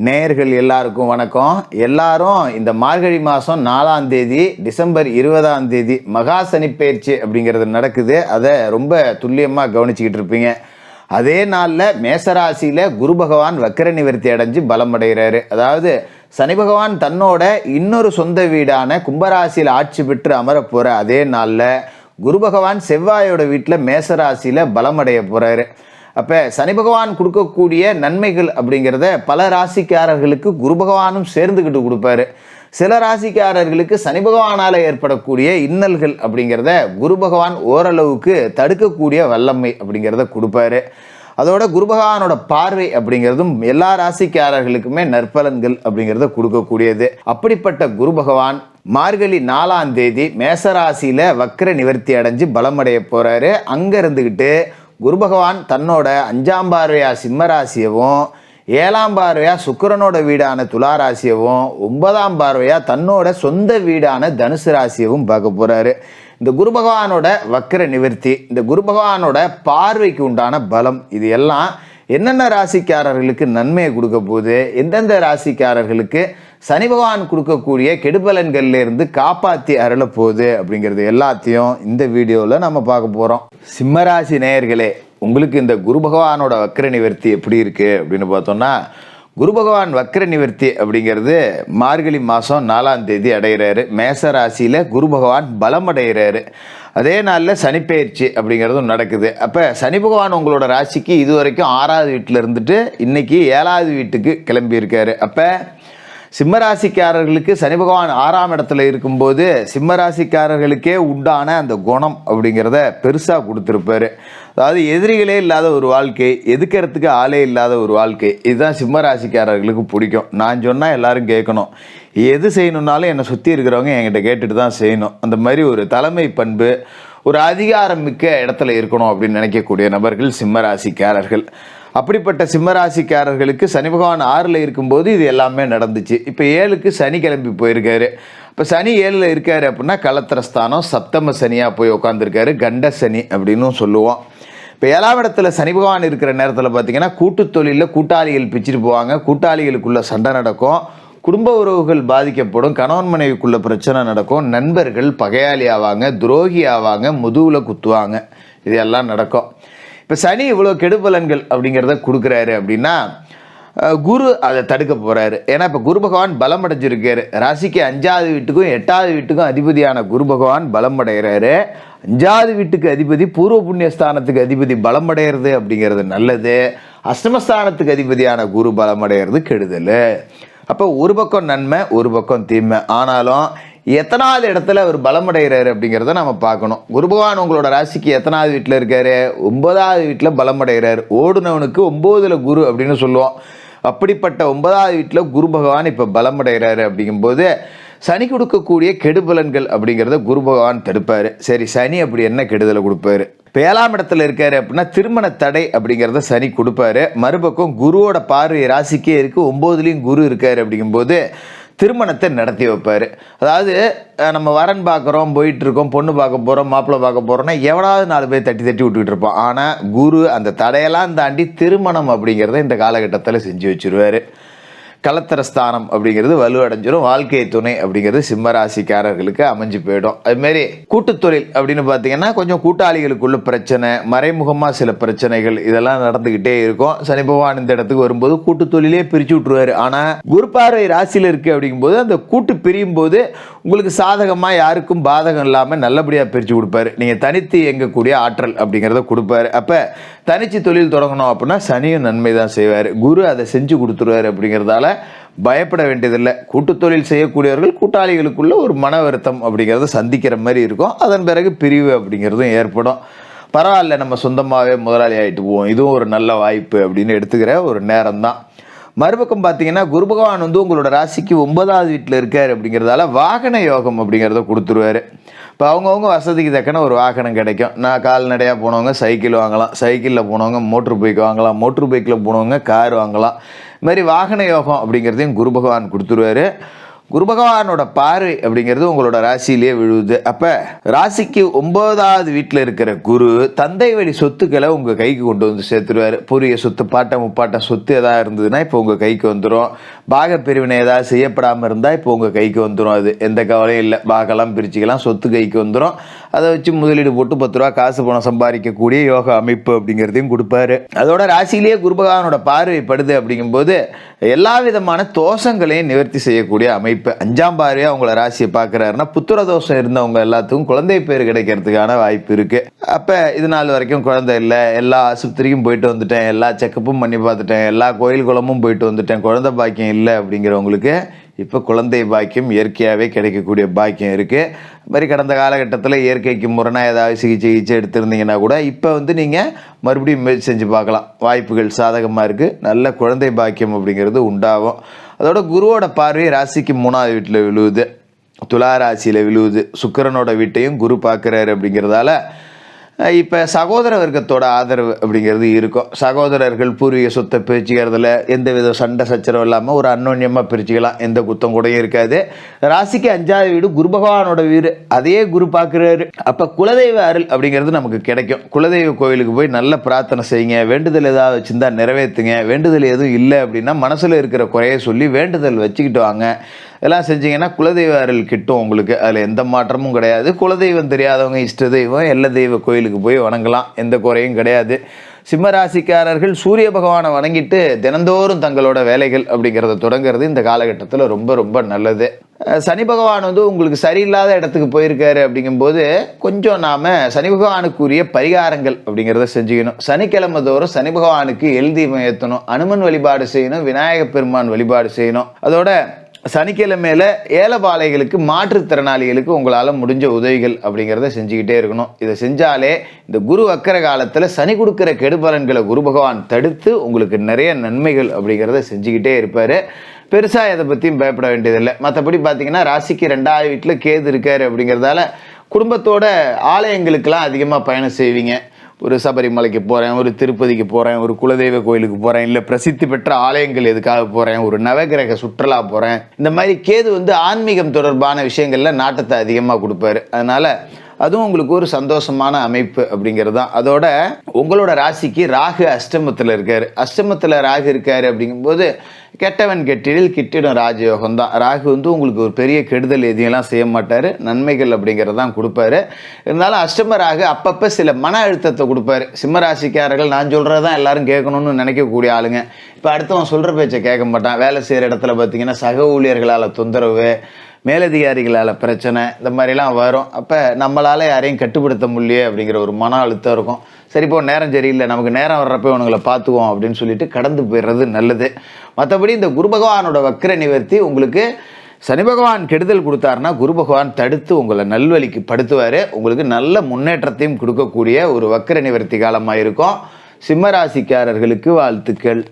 நேயர்கள் எல்லாருக்கும் வணக்கம். எல்லாரும் இந்த மார்கழி மாதம் 4ஆம் தேதி டிசம்பர் 20ஆம் தேதி மகா சனிப்பெயர்ச்சி அப்படிங்கிறது நடக்குது. அதை ரொம்ப துல்லியமாக கவனிச்சுக்கிட்டு இருப்பீங்க. அதே நாளில் மேசராசியில் குரு பகவான் வக்கர நிவர்த்தி அடைஞ்சு பலம் அடைகிறாரு. அதாவது சனி பகவான் தன்னோட இன்னொரு சொந்த வீடான கும்பராசியில் ஆட்சி பெற்று அமரப்போகிற அதே நாளில் குரு பகவான் செவ்வாயோட வீட்டில் மேசராசியில் பலமடைய போகிறாரு. அப்போ சனி பகவான் கொடுக்கக்கூடிய நன்மைகள் அப்படிங்கிறத பல ராசிக்காரர்களுக்கு குரு பகவானும் சேர்ந்துக்கிட்டு கொடுப்பாரு. சில ராசிக்காரர்களுக்கு சனி பகவானால் ஏற்படக்கூடிய இன்னல்கள் அப்படிங்கிறத குரு பகவான் ஓரளவுக்கு தடுக்கக்கூடிய வல்லமை அப்படிங்கிறத கொடுப்பாரு. அதோட குரு பகவானோட பார்வை அப்படிங்கிறதும் எல்லா ராசிக்காரர்களுக்குமே நற்பலன்கள் அப்படிங்கிறத கொடுக்கக்கூடியது. அப்படிப்பட்ட குரு பகவான் மார்கழி 4ஆம் தேதி மேசராசியில் வக்கர நிவர்த்தி அடைஞ்சு பலமடைய போகிறாரு. அங்கே இருந்துக்கிட்டு குரு பகவான் தன்னோட 5ஆம் பார்வையா சிம்மராசியவும் 7ஆம் பார்வையா சுக்கிரனோட வீடான துளாராசியவும் 9ஆம் பார்வையா தன்னோட சொந்த வீடான தனுசு ராசியவும் பார்க்க போறாரு. இந்த குரு பகவானோட வக்கர நிவர்த்தி, இந்த குரு பகவானோட பார்வைக்கு உண்டான பலம், இது எல்லாம் என்னென்ன ராசிக்காரர்களுக்கு நன்மையை கொடுக்க போகுது, எந்தெந்த ராசிக்காரர்களுக்கு சனி பகவான் கொடுக்கக்கூடிய கெடுபலன்கள்ல இருந்து காப்பாற்றி அருள போகுது அப்படிங்கிறது எல்லாத்தையும் இந்த வீடியோவில் நம்ம பார்க்க போகிறோம். சிம்மராசி நேயர்களே, உங்களுக்கு இந்த குரு பகவானோட வக்கர நிவர்த்தி எப்படி இருக்குது அப்படின்னு பார்த்தோம்னா, குரு பகவான் வக்கர நிவர்த்தி அப்படிங்கிறது மார்கழி மாதம் 4ஆம் தேதி அடைகிறாரு. மேச ராசியில் குரு பகவான் பலம் அடைகிறாரு. அதே நாளில் சனிப்பெயர்ச்சி அப்படிங்கிறதும் நடக்குது. அப்போ சனி பகவான் உங்களோட ராசிக்கு இது வரைக்கும் 6ஆவது வீட்டில் இருந்துட்டு இன்னைக்கு 7ஆவது வீட்டுக்கு கிளம்பியிருக்காரு. அப்போ சிம்மராசிக்காரர்களுக்கு சனி பகவான் 6ஆம் இடத்துல இருக்கும்போது சிம்மராசிக்காரர்களுக்கே உண்டான அந்த குணம் அப்படிங்கிறத பெருசாக கொடுத்துருப்பாரு. அதாவது எதிரிகளே இல்லாத ஒரு வாழ்க்கை, எதுக்கிறதுக்கு ஆளே இல்லாத ஒரு வாழ்க்கை, இதுதான் சிம்மராசிக்காரர்களுக்கு பிடிக்கும். நான் சொன்னால் எல்லாரும் கேட்கணும், எது செய்யணுன்னாலும் என்னை சுற்றி இருக்கிறவங்க என்கிட்ட கேட்டுட்டு தான் செய்யணும். அந்த மாதிரி ஒரு தலைமை பண்பு, ஒரு அதிகாரம் மிக்க இடத்துல இருக்கணும் அப்படின்னு நினைக்கக்கூடிய நபர்கள் சிம்மராசிக்காரர்கள். அப்படிப்பட்ட சிம்மராசிக்காரர்களுக்கு சனி பகவான் 6ல் இருக்கும்போது இது எல்லாமே நடந்துச்சு. இப்போ 7க்கு சனி கிளம்பி போயிருக்காரு. இப்போ சனி 7ல் இருக்காரு அப்படின்னா கலத்திரஸ்தானம் சப்தம சனியாக போய் உட்காந்துருக்காரு. கண்ட சனி அப்படின்னு சொல்லுவோம். இப்போ 7ஆம் இடத்துல சனி பகவான் இருக்கிற நேரத்தில் பார்த்தீங்கன்னா கூட்டு தொழிலில் கூட்டாளிகள் பிச்சுட்டு போவாங்க, கூட்டாளிகளுக்குள்ள சண்டை நடக்கும், குடும்ப உறவுகள் பாதிக்கப்படும், கணவன் மனைவிக்குள்ள பிரச்சனை நடக்கும், நண்பர்கள் பகையாளி ஆவாங்க, துரோகி ஆவாங்க, முதுகுல குத்துவாங்க, இது எல்லாம் நடக்கும். இப்போ சனி இவ்வளோ கெடுபலன்கள் அப்படிங்கிறத கொடுக்குறாரு அப்படின்னா குரு அதை தடுக்க போகிறாரு. ஏன்னா இப்போ குரு பகவான் பலம் அடைஞ்சிருக்காரு. ராசிக்கு 5ஆவது வீட்டுக்கும் 8ஆவது வீட்டுக்கும் அதிபதியான குரு பகவான் பலம் அடைகிறாரு. 5ஆவது வீட்டுக்கு அதிபதி பூர்வ புண்ணியஸ்தானத்துக்கு அதிபதி பலம் அடைகிறது அப்படிங்கிறது நல்லது. அஷ்டமஸ்தானத்துக்கு அதிபதியான குரு பலம் அடைகிறது கெடுதல். அப்போ ஒரு பக்கம் நன்மை, ஒரு பக்கம் தீமை. ஆனாலும் எத்தனாவது இடத்துல அவர் பலமடைகிறாரு அப்படிங்கிறத நம்ம பார்க்கணும். குரு பகவான் உங்களோட ராசிக்கு எத்தனாவது வீட்டில் இருக்காரு? 9ஆவது வீட்டில் பலமடைகிறார். ஓடுனவனுக்கு 9ல் குரு அப்படின்னு சொல்லுவோம். அப்படிப்பட்ட 9ஆவது வீட்டில் குரு பகவான் இப்போ பலமடைகிறாரு. அப்படிங்கும்போது சனி கொடுக்கக்கூடிய கெடுபலன்கள் அப்படிங்கிறத குரு பகவான் தடுப்பார். சரி, சனி அப்படி என்ன கெடுதலை கொடுப்பாரு? இப்போ 7ஆம் இடத்துல இருக்காரு அப்படின்னா திருமண தடை அப்படிங்கிறத சனி கொடுப்பாரு. மறுபக்கம் குருவோட பார்வை ராசிக்கே இருக்குது, 9லையும் குரு இருக்காரு. அப்படிங்கும்போது திருமணத்தை நடத்தி வைப்பார். அதாவது நம்ம வரன் பார்க்குறோம், போயிட்டுருக்கோம், பொண்ணு பார்க்க போகிறோம், மாப்பிள்ளை பார்க்க போகிறோம்னா எவனாவது 4 பேர் தட்டி தட்டி விட்டுக்கிட்டு இருப்போம். ஆனால் குரு அந்த தடையெல்லாம் தாண்டி திருமணம் அப்படிங்கிறத இந்த காலகட்டத்தில் செஞ்சு வச்சுருவார். கலத்திரஸ்தானம் அப்படிங்கிறது வலுவடைஞ்சிடும். வாழ்க்கை துணை அப்படிங்கிறது சிம்மராசிக்காரர்களுக்கு அமைஞ்சு போயிடும். அதுமாரி கூட்டுத்தொழில் அப்படின்னு பார்த்தீங்கன்னா கொஞ்சம் கூட்டாளிகளுக்குள்ள பிரச்சனை, மறைமுகமாக சில பிரச்சனைகள் இதெல்லாம் நடந்துக்கிட்டே இருக்கும். சனி பகவான் இந்த இடத்துக்கு வரும்போது கூட்டுத்தொழிலே பிரித்து விட்டுருவார். ஆனால் குரு பார்வை ராசியில் இருக்குது அப்படிங்கும்போது அந்த கூட்டு பிரியும் போது உங்களுக்கு சாதகமாக யாருக்கும் பாதகம் இல்லாமல் நல்லபடியாக பிரித்து கொடுப்பாரு. நீங்கள் தனித்து இயங்கக்கூடிய ஆற்றல் அப்படிங்கிறத கொடுப்பாரு. அப்போ தனிச்சு தொழில் தொடங்கணும் அப்படின்னா சனியும் நன்மை தான் செய்வார். குரு அதை செஞ்சு கொடுத்துருவார். அப்படிங்கிறதால பயப்பட வேண்டியதில்லை. கூட்டு தொழில் செய்யக்கூடியவர்கள் கூட்டாளிகளுக்குள்ள ஒரு மன வருத்தம் அப்படிங்கிறத சந்திக்கிற மாதிரி இருக்கும். அதன் பிறகு பிரிவு அப்படிங்கிறதும் ஏற்படும். பரவாயில்ல, நம்ம சொந்தமாகவே முதலாளி ஆகிட்டு போவோம், இதுவும் ஒரு நல்ல வாய்ப்பு அப்படின்னு எடுத்துக்கிற ஒரு நேரம் தான். மறுபக்கம் பார்த்தீங்கன்னா குரு பகவான் உங்களோட ராசிக்கு 9ஆவது வீட்டில் இருக்கார். அப்படிங்கிறதால வாகன யோகம் அப்படிங்கிறத கொடுத்துருவார். இப்போ அவங்கவுங்க வசதிக்கு தக்கன ஒரு வாகனம் கிடைக்கும். நான் கால்நடையாக போனவங்க சைக்கிள் வாங்கலாம், சைக்கிளில் போனவங்க மோட்ரு பைக் வாங்கலாம், மோட்ரு பைக்கில் போனவங்க கார் வாங்கலாம். இது மாதிரி வாகன யோகம் அப்படிங்கிறதையும் குரு பகவான் கொடுத்துருவார். குரு பகவானோட பார்வை அப்படிங்கிறது உங்களோட ராசியிலேயே விழுவுது. அப்போ ராசிக்கு 9வது வீட்டில் இருக்கிற குரு தந்தை வழி சொத்துக்களை உங்கள் கைக்கு கொண்டு வந்து சேர்த்துருவார். பூர்வீக சொத்து, பாட்டம் முப்பாட்டம் சொத்து எதாவது இருந்ததுன்னா இப்போ உங்கள் கைக்கு வந்துடும். பாக பிரிவினை ஏதாவது செய்யப்படாமல் இருந்தால் இப்போ உங்கள் கைக்கு வந்துடும். அது எந்த கவலையும் இல்லை. பாகெல்லாம் பிரிச்சுக்கலாம், சொத்து கைக்கு வந்துடும். அதை வச்சு முதலீடு போட்டு 10 ரூபா காசு பணம் சம்பாதிக்கக்கூடிய யோக அமைப்பு அப்படிங்கிறதையும் கொடுப்பாரு. அதோட ராசியிலேயே குரு பகவானோட பார்வை படுது அப்படிங்கும்போது எல்லா விதமான தோஷங்களையும் நிவர்த்தி செய்யக்கூடிய அமைப்பு. 5ஆம் பார்வையா உங்களை ராசியை பார்க்குறாருன்னா புத்திர தோஷம் இருந்தவங்க எல்லாத்துக்கும் குழந்தை பேர் கிடைக்கிறதுக்கான வாய்ப்பு இருக்கு. அப்போ இது நாள் வரைக்கும் குழந்தை இல்லை, எல்லா ஆஸ்பத்திரிக்கும் போயிட்டு வந்துட்டேன், எல்லா செக்கப்பும் பண்ணி பார்த்துட்டேன், எல்லா கோயில் குளமும் போயிட்டு வந்துட்டேன், குழந்தை பாக்கியம் இல்லை அப்படிங்கிறவங்களுக்கு இப்போ குழந்தை பாக்கியம் இயற்கையாகவே கிடைக்கக்கூடிய பாக்கியம் இருக்குது. மாதிரி கடந்த காலகட்டத்தில் இயற்கைக்கு முரணாக ஏதாவது சிகிச்சை எடுத்திருந்தீங்கன்னா கூட இப்போ நீங்கள் மறுபடியும் முயற்சி செஞ்சு பார்க்கலாம். வாய்ப்புகள் சாதகமாக இருக்குது. நல்ல குழந்தை பாக்கியம் அப்படிங்கிறது உண்டாகும். அதோட குருவோட பார்வை ராசிக்கு 3வது வீட்டில் விழுவுது, துலா ராசியில் விழுவுது. சுக்கிரனோட வீட்டையும் குரு பார்க்குறாரு அப்படிங்கிறதால இப்போ சகோதர வர்க்கத்தோட ஆதரவு அப்படிங்கிறது இருக்கும். சகோதரர்கள் பூர்வீக சொத்தை பிரிச்சுக்கிறதுல எந்த வித சண்டை சச்சரவு இல்லாமல் ஒரு அன்னோன்யமாக பிரிச்சுக்கலாம். எந்த குத்தம் கூடயும் இருக்காது. ராசிக்கு 5வது வீடு குரு பகவானோட வீடு, அதையே குரு பார்க்குறாரு. அப்போ குலதெய்வ அருள் அப்படிங்கிறது நமக்கு கிடைக்கும். குலதெய்வ கோயிலுக்கு போய் நல்ல பிரார்த்தனை செய்யுங்க. வேண்டுதல் ஏதாவது வச்சுருந்தா நிறைவேற்றுங்க. வேண்டுதல் எதுவும் இல்லை அப்படின்னா மனசில் இருக்கிற குறைய சொல்லி வேண்டுதல் வச்சுக்கிட்டு வாங்க. இதெல்லாம் செஞ்சீங்கன்னா குலதெய்வ அருள் கிட்டும் உங்களுக்கு. அதில் எந்த மாற்றமும் கிடையாது. குலதெய்வம் தெரியாதவங்க இஷ்ட தெய்வம் எல்ல தெய்வ கோயிலுக்கு போய் வணங்கலாம். எந்த குறையும் கிடையாது. சிம்ம ராசிக்காரர்கள் சூரிய பகவானை வணங்கிட்டு தினந்தோறும் தங்களோட வேலைகள் அப்படிங்கிறத தொடங்கிறது இந்த காலகட்டத்தில் ரொம்ப ரொம்ப நல்லது. சனி பகவான் உங்களுக்கு சரியில்லாத இடத்துக்கு போயிருக்காரு அப்படிங்கும்போது கொஞ்சம் நாம் சனி பகவானுக்குரிய பரிகாரங்கள் அப்படிங்கிறத செஞ்சுக்கணும். சனிக்கிழமை தோறும் சனி பகவானுக்கு எழுதீபம் ஏற்றணும், அனுமன் வழிபாடு செய்யணும், விநாயகப் பெருமான் வழிபாடு செய்யணும். அதோட சனிக்கிழமையில ஏழைபாளைகளுக்கு மாற்றுத்திறனாளிகளுக்கு உங்களால் முடிஞ்ச உதவிகள் அப்படிங்கிறத செஞ்சுக்கிட்டே இருக்கணும். இதை செஞ்சாலே இந்த குரு வக்கர காலத்தில் சனி கொடுக்குற கெடுபலன்களை குரு பகவான் தடுத்து உங்களுக்கு நிறைய நன்மைகள் அப்படிங்கிறத செஞ்சுக்கிட்டே இருப்பார். பெருசாக இதை பற்றியும் பயப்பட வேண்டியதில்லை. மற்றபடி பார்த்தீங்கன்னா ராசிக்கு 2வது வீட்டில் கேது இருக்காரு அப்படிங்கிறதால குடும்பத்தோட ஆலயங்களுக்கெல்லாம் அதிகமாக பயணம் செய்வீங்க. ஒரு சபரிமலைக்கு போகிறேன், ஒரு திருப்பதிக்கு போகிறேன், ஒரு குலதெய்வ கோயிலுக்கு போகிறேன், இல்லை பிரசித்தி பெற்ற ஆலயங்கள் எதுக்காக போகிறேன், ஒரு நவகிரக சுற்றுலா போகிறேன். இந்த மாதிரி கேது ஆன்மீகம் தொடர்பான விஷயங்களில் நாட்டத்தை அதிகமாக கொடுப்பாரு. அதனால் அதுவும் உங்களுக்கு ஒரு சந்தோஷமான அமைப்பு அப்படிங்கிறது தான். அதோட உங்களோட ராசிக்கு ராகு அஷ்டமத்தில் இருக்காரு. அஷ்டமத்தில் ராகு இருக்காரு அப்படிங்கும்போது கெட்டவன் கெட்டிடில் கிட்டிடும் ராஜயோகம் தான். ராகு உங்களுக்கு ஒரு பெரிய கெடுதல் எதையெல்லாம் செய்ய மாட்டார், நன்மைகள் அப்படிங்கிறதான் கொடுப்பாரு. இருந்தாலும் அஷ்டம ராகு அப்பப்போ சில மன அழுத்தத்தை கொடுப்பாரு. சிம்ம ராசிக்காரர்கள் நான் சொல்கிறதான் எல்லாரும் கேட்கணும்னு நினைக்கக்கூடிய ஆளுங்க. இப்போ அடுத்தவன் சொல்கிற பேச்சை கேட்க மாட்டான். வேலை செய்கிற இடத்துல பார்த்தீங்கன்னா சக ஊழியர்களால் தொந்தரவு, மேலதிகாரிகளால் பிரச்சனை, இந்த மாதிரிலாம் வரும். அப்போ நம்மளால் யாரையும் கட்டுப்படுத்த முடியல அப்படிங்கிற ஒரு மன அழுத்தம் இருக்கும். சரிப்போ நேரம் சரியில்லை, நமக்கு நேரம் வர்றப்போ அவனுங்களை பார்த்துக்குவோம் அப்படின்னு சொல்லிட்டு கடந்து போயிடுறது நல்லது. மற்றபடி இந்த குரு பகவானோட வக்ர நிவர்த்தி உங்களுக்கு சனி பகவான் கெடுதல் கொடுத்தாருன்னா குரு பகவான் தடுத்து உங்களை நல்வழிக்கு படுத்துவார். உங்களுக்கு நல்ல முன்னேற்றத்தையும் கொடுக்கக்கூடிய ஒரு வக்ர நிவர்த்தி காலமாக இருக்கும். சிம்மராசிக்காரர்களுக்கு வாழ்த்துக்கள்.